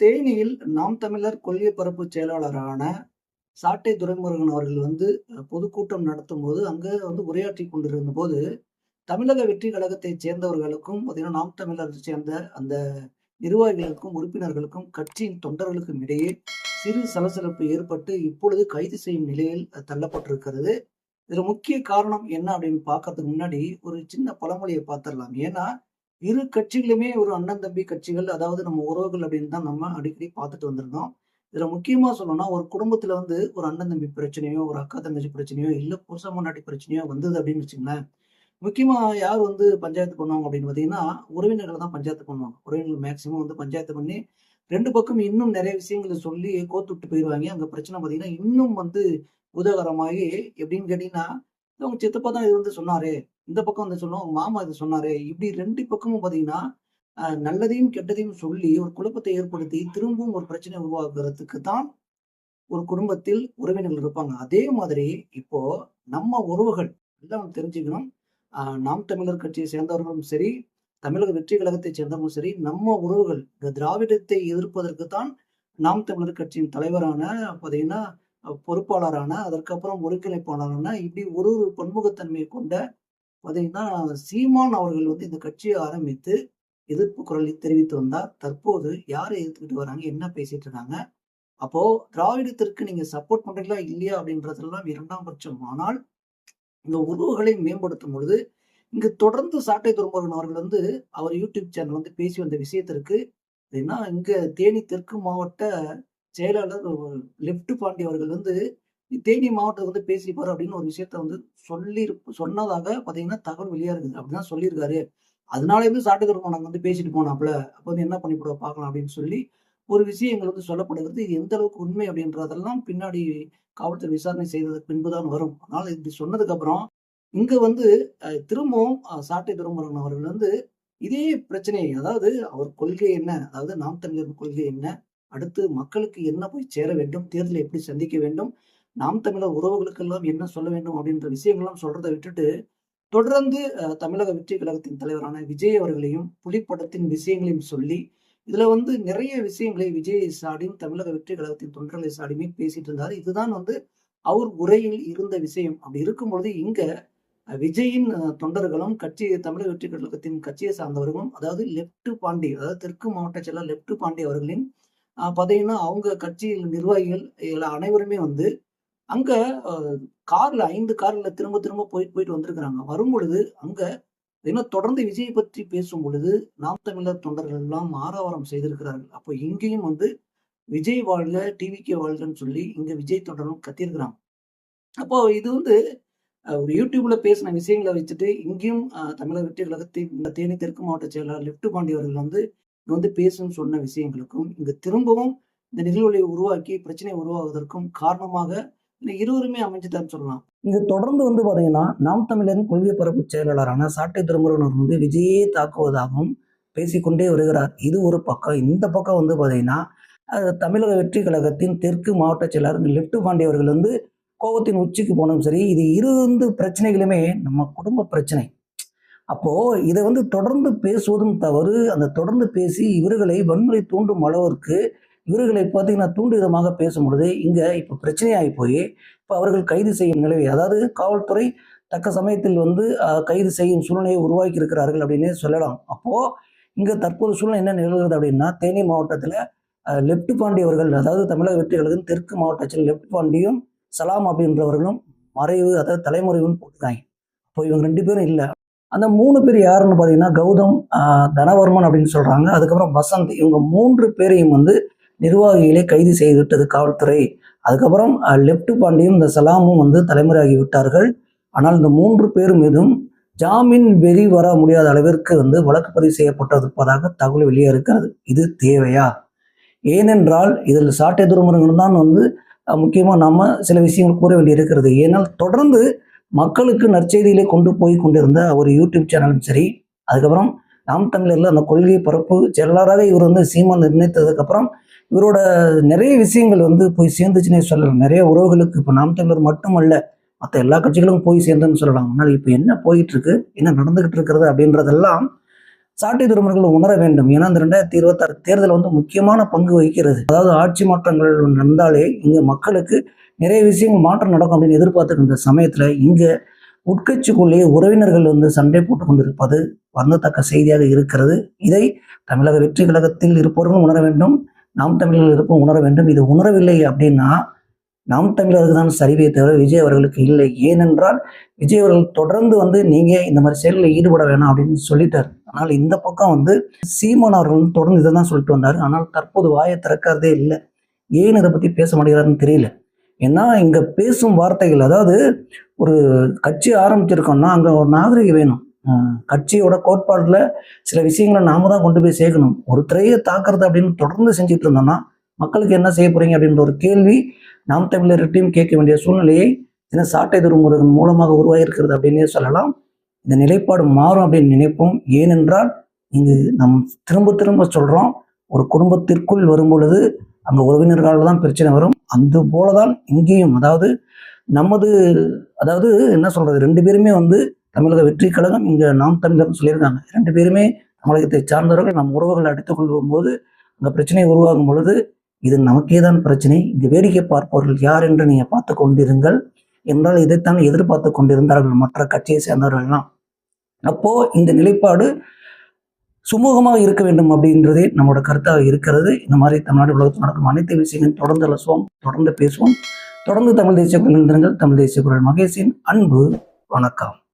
தேனியில் நாம் தமிழர் கொள்கை பரப்பு செயலாளரான சாட்டை துரைமுருகன் அவர்கள் பொதுக்கூட்டம் நடத்தும்போது, அங்க உரையாற்றிக் கொண்டிருந்தபோது, தமிழக வெற்றி கழகத்தைச் சேர்ந்தவர்களுக்கும், பார்த்தீங்கன்னா, நாம் தமிழர் சேர்ந்த அந்த நிர்வாகிகளுக்கும், உறுப்பினர்களுக்கும், கட்சியின் தொண்டர்களுக்கும் இடையே சிறு சலசலப்பு ஏற்பட்டு, இப்பொழுது கைது செய்யும் நிலையில் தள்ளப்பட்டிருக்கிறது. இதுல முக்கிய காரணம் என்ன அப்படின்னு பார்க்கறதுக்கு முன்னாடி, ஒரு சின்ன பழமொழிய பார்த்துடலாம். ஏன்னா, இரு கட்சிகளுமே ஒரு அண்ணன், தம்பி கட்சிகள். அதாவது நம்ம உறவுகள் அப்படின்னு தான் நம்ம அடிக்கடி பார்த்துட்டு வந்திருந்தோம். இதுல முக்கியமா சொல்லணும்னா, ஒரு குடும்பத்துல ஒரு அண்ணன், தம்பி பிரச்சனையோ, ஒரு அக்கா, தங்கச்சி பிரச்சனையோ, இல்ல புருஷன், பொண்டாட்டி பிரச்சனையோ வந்தது அப்படின்னு வச்சுக்கங்களேன். முக்கியமா யார் பஞ்சாயத்து பண்ணுவாங்க அப்படின்னு பார்த்தீங்கன்னா, உறவினர்கள் தான் பஞ்சாயத்து பண்ணுவாங்க. உறவினர்கள் மேக்ஸிமம் பஞ்சாயத்து பண்ணி 2 பக்கம் இன்னும் நெறைய விஷயங்கள சொல்லி கோத்துட்டு போயிருவாங்க. அங்க பிரச்சனை பார்த்தீங்கன்னா, இன்னும் பூதாகரமாகி எப்படின்னு கேட்டீங்கன்னா, "உங்க சித்தப்பா தான் இது சொன்னாரு. இந்த பக்கம் சொல்லும், உங்க மாமா இது சொன்னாரு." இப்படி 2 பக்கமும் பார்த்தீங்கன்னா, நல்லதையும், கெட்டதையும் சொல்லி ஒரு குழப்பத்தை ஏற்படுத்தி, திரும்பவும் ஒரு பிரச்சனை உருவாக்குறதுக்கு தான் ஒரு குடும்பத்தில் உறவினர்கள் இருப்பாங்க. அதே மாதிரி இப்போ நம்ம உறவுகள் எல்லாம் தெரிஞ்சுக்கணும். நாம் தமிழர் கட்சியை சேர்ந்தவர்களும் சரி, தமிழக வெற்றி கழகத்தைச் சேர்ந்தவர்களும் சரி, நம்ம உறவுகள் இந்த திராவிடத்தை எதிர்ப்பதற்கு தான் நாம் தமிழர் கட்சியின் தலைவரான பார்த்தீங்கன்னா, பொறுப்பாளரான, அதற்கப்புறம் ஒருங்கிணைப்பாளரான இப்படி ஒரு ஒரு பன்முகத்தன்மையை கொண்ட பார்த்தீங்கன்னா, சீமான் அவர்கள் இந்த கட்சியை ஆரம்பித்து எதிர்ப்பு குரலை தெரிவித்து வந்தார். தற்போது யாரை எதிர்த்துக்கிட்டு வராங்க? என்ன பேசிட்டு இருக்காங்க? அப்போ திராவிடத்திற்கு நீங்க சப்போர்ட் பண்றீங்களா? இல்லையா? அப்படின்றதெல்லாம் 2ஆம் பட்சம். ஆனால் இந்த உறவுகளை மேம்படுத்தும் பொழுது, இங்கு தொடர்ந்து சாட்டை துரைமுருகன் அவர்கள் அவர் யூடியூப் சேனல் பேசி வந்த விஷயத்திற்கு, ஏன்னா இங்க தேனி தெற்கு மாவட்ட செயலாளர் லெப்ட் பாண்டி அவர்கள் தேனி மாவட்டத்துல பேசியிருப்பாரு அப்படின்னு ஒரு விஷயத்த சொன்னதாக பார்த்தீங்கன்னா, தகவல் வெளியா இருக்குது. அப்படிதான் சொல்லியிருக்காரு. அதனால சாட்டை துரைமுருகன் பேசிட்டு போனாப்ல. அப்ப என்ன பண்ணிப்புடுவ பார்க்கலாம் அப்படின்னு சொல்லி, ஒரு விஷயங்கள் சொல்லப்படுகிறது. இது எந்த அளவுக்கு உண்மை அப்படின்றதெல்லாம் பின்னாடி காவல்துறை விசாரணை செய்ததற்கு பின்புதான் வரும். அதனால இப்படி சொன்னதுக்கு அப்புறம், இங்க திரும்பவும் சாட்டை துரைமுருகன் அவர்கள் இதே பிரச்சனையை, அதாவது அவர் கொள்கை என்ன? அதாவது நாம் தமிழர் கொள்கை என்ன? அடுத்து மக்களுக்கு என்ன போய் சேர வேண்டும்? தேர்தலை எப்படி சந்திக்க வேண்டும்? நாம் தமிழர் உறவுகளுக்கெல்லாம் என்ன சொல்ல வேண்டும்? அப்படின்ற விஷயங்கள்லாம் சொல்றத விட்டுட்டு, தொடர்ந்து தமிழக வெற்றி கழகத்தின் தலைவரான விஜய் அவர்களையும், புலிப்படத்தின் விஷயங்களையும் சொல்லி, இதுல நிறைய விஷயங்களை விஜயை சாடியும், தமிழக வெற்றி கழகத்தின் தொண்டர்களை சாடியுமே பேசிட்டு இருந்தாரு. இதுதான் அவர் உரையில் இருந்த விஷயம். அப்படி இருக்கும்பொழுது இங்க விஜயின் தொண்டர்களும், தமிழக வெற்றி கழகத்தின் கட்சியை சார்ந்தவர்களும், அதாவது லெப்ட் பாண்டி, அதாவது தெற்கு மாவட்ட செயலர் லெப்ட் பாண்டி அவர்களின் பார்த்தீங்கன்னா, அவங்க கட்சியில் நிர்வாகிகள் அனைவருமே அங்க அ கார்ல 5 கார்ல திரும்ப திரும்ப போயிட்டு வந்திருக்கிறாங்க. வரும்பொழுது அங்க தொடர்ந்து விஜய் பற்றி பேசும் பொழுது, நாம் தமிழர் தொண்டர்கள் எல்லாம் ஆரவாரம் செய்திருக்கிறார்கள். அப்போ இங்கேயும் விஜய் வாழ்க, டிவிகே வாழ்கன்னு சொல்லி இங்க விஜய் தொண்டர்களும் கத்தியிருக்கிறாங்க. அப்போ இது ஒரு யூடியூப்ல பேசின விஷயங்கள வச்சுட்டு, இங்கேயும் தமிழக வெற்றி கழகத்தின் இந்த தேனி தெற்கு மாவட்ட செயலாளர் லெப்ட் பாண்டி அவர்கள் பேசுன்னு சொன்ன விஷயங்களுக்கும், இங்க திரும்பவும் இந்த நிகழ்வுகளை உருவாக்கி பிரச்சனை உருவாவதற்கும் காரணமாக இந்த இருவருமே அமைஞ்சுட்டான்னு சொல்லலாம். இங்க தொடர்ந்து பார்த்தீங்கன்னா, நாம் தமிழரின் கொள்கை பரப்பு செயலாளரான சாட்டை துரைமுருகன் விஜயே தாக்குவதாகவும் பேசிக்கொண்டே வருகிறார். இது ஒரு பக்கம். இந்த பக்கம் பார்த்தீங்கன்னா, தமிழக வெற்றி கழகத்தின் தெற்கு மாவட்ட செயலாளர் லெப்ட் பாண்டி அவர்கள் கோபத்தின் உச்சிக்கு போனதும் சரி, இது பிரச்சனைகளுமே நம்ம குடும்ப பிரச்சனை. அப்போ இதை தொடர்ந்து பேசுவதும் தவறு. அந்த தொடர்ந்து பேசி இவர்களை வன்முறை தூண்டும் அளவிற்கு இவர்களை பார்த்தீங்கன்னா தூண்டு விதமாக பேசும் பொழுது இங்க இப்ப பிரச்சனையாகி போய் இப்ப அவர்கள் கைது செய்யும் நிலவை, அதாவது காவல்துறை தக்க சமயத்தில் கைது செய்யும் சூழ்நிலையை உருவாக்கி இருக்கிறார்கள் அப்படின்னே சொல்லலாம். அப்போ இங்க தற்போது சூழ்நிலை என்ன நிகழ்கிறது அப்படின்னா, தேனி மாவட்டத்துல லெப்ட் பாண்டி அவர்கள், அதாவது தமிழக வெற்றி கழகத்தின் தெற்கு மாவட்டத்தில் லெப்ட் பாண்டியும் சலாம் அப்படின்றவர்களும் மறைவு, அதாவது தலைமுறைவுன்னு போட்டுருக்காங்க. இப்போ இவங்க 2 பேரும் இல்லை. அந்த 3 பேர் யாருன்னு பார்த்தீங்கன்னா, கௌதம், தனவர்மன் அப்படின்னு சொல்றாங்க. அதுக்கப்புறம் வசந்த். இவங்க 3 பேரையும் நிர்வாகிகளை கைது செய்து விட்டது காவல்துறை. அதுக்கப்புறம் லெப்ட் பாண்டியும் இந்த சலாமும் தலைமுறையாகி விட்டார்கள். ஆனால் இந்த 3 பேர் மீதும் ஜாமீன் வெளி வர முடியாத அளவிற்கு வழக்கு பதிவு செய்யப்பட்டிருப்பதாக தகவல் வெளியே இருக்கிறது. இது தேவையா? ஏனென்றால் இதில் சாட்டை துரைமுருகன் தான் முக்கியமா நாம சில விஷயங்கள் கூற வேண்டி இருக்கிறது. ஏனால் தொடர்ந்து மக்களுக்கு நற்செய்திகளை கொண்டு போய் கொண்டிருந்த ஒரு யூடியூப் சேனலும் சரி, அதுக்கப்புறம் நாம் தமிழர்ல அந்த கொள்கை பரப்பு செயலாளராக இவர் சீமான் நிர்ணயித்ததுக்கு அப்புறம் இவரோட நிறைய விஷயங்கள் போய் சேர்ந்துச்சுன்னே சொல்லலாம். நிறைய உறவுகளுக்கு இப்போ நாம் தமிழர் மட்டுமல்ல, மற்ற எல்லா கட்சிகளும் போய் சேர்ந்துன்னு சொல்லலாம். ஆனால் இப்போ என்ன போயிட்டு இருக்கு, என்ன நடந்துகிட்டு இருக்கிறது அப்படின்றதெல்லாம் சாட்டை துறைமுறைகள் உணர வேண்டும். ஏன்னா இந்த 2026 தேர்தல் வந்து முக்கியமான பங்கு வகிக்கிறது. அதாவது ஆட்சி மாற்றங்கள் நடந்தாலே இங்க மக்களுக்கு நிறைய விஷயங்கள் மாற்றம் நடக்கும் அப்படின்னு எதிர்பார்த்துட்டு இருந்த சமயத்துல இங்க உட்கட்சிக்குள்ளேயே உறவினர்கள் வந்து சண்டை போட்டுக் கொண்டிருப்பது வருந்தத்தக்க செய்தியாக இருக்கிறது. இதை தமிழக வெற்றி கழகத்தில் இருப்பவர்களும் உணர வேண்டும், நாம் தமிழர்கள் இருப்போம் உணர வேண்டும். இது உணரவில்லை அப்படின்னா நாம் தமிழருக்கு தான் சரிவே தவிர விஜய் அவர்களுக்கு இல்லை. ஏனென்றால் விஜய் அவர்கள் தொடர்ந்து வந்து நீங்க இந்த மாதிரி செயல்களில் ஈடுபட வேணாம் அப்படின்னு சொல்லிட்டார். ஆனால் இந்த பக்கம் வந்து சீமான் அவர்கள் தொடர்ந்து இதை தான் சொல்லிட்டு வந்தார். ஆனால் தற்போது வாயை திறக்கிறதே இல்லை. ஏன் இதை பத்தி பேச மாட்டேங்கிறாருன்னு தெரியல. ஏன்னா இங்க பேசும் வார்த்தைகள், அதாவது ஒரு கட்சி ஆரம்பிச்சிருக்கோம்னா அங்க ஒரு நாகரிகம் வேணும். கட்சியோட கோட்பாடுல சில விஷயங்களை நாம தான் கொண்டு போய் சேர்க்கணும். ஒரு திரையை தாக்குறது அப்படின்னு தொடர்ந்து செஞ்சுட்டு இருந்தோம்னா மக்களுக்கு என்ன செய்ய போறீங்க அப்படின்ற ஒரு கேள்வி நாம் தமிழர்கிட்டையும் கேட்க வேண்டிய சூழ்நிலையை சாட்டை துறைமுருகன் மூலமாக உருவாகியிருக்கிறது அப்படின்னே சொல்லலாம். இந்த நிலைப்பாடு மாறும் அப்படின்னு நினைப்போம். ஏனென்றால் இங்கு நம் திரும்ப திரும்ப சொல்றோம், ஒரு குடும்பத்திற்குள் வரும் பொழுது அங்க உறவினர்களால் தான் பிரச்சனை வரும். அது போலதான் இங்கேயும், அதாவது நமது, அதாவது என்ன சொல்றது, 2 பேருமே வந்து தமிழக வெற்றி கழகம், இங்க நாம் தமிழர்னு சொல்லியிருக்காங்க. 2 பேருமே தமிழகத்தை சார்ந்தவர்கள். நம் உறவுகளை அடித்துக் கொள்ளும் போது அங்க பிரச்சனை உருவாகும் பொழுது இது நமக்கே தான் பிரச்சனை. இங்கு வேடிக்கை பார்ப்பவர்கள் யார் என்று நீங்க பார்த்து கொண்டிருங்கள் என்றால் இதைத்தான் எதிர்பார்த்து கொண்டிருந்தார்கள் மற்ற கட்சியை சேர்ந்தவர்கள்லாம். அப்போ இந்த நிலைப்பாடு சுமூகமாக இருக்க வேண்டும் அப்படின்றதே நம்மளோட கருத்தாக இருக்கிறது. இந்த மாதிரி தமிழ்நாடு உலகத்தில் நடக்கும் அனைத்து விஷயங்களையும் தொடர்ந்து அலசுவோம், தொடர்ந்து பேசுவோம். தொடர்ந்து தமிழ் தேசிய குரல் இணைந்திருங்கள். தமிழ் தேசிய குரல் மகேஷின் அன்பு வணக்கம்.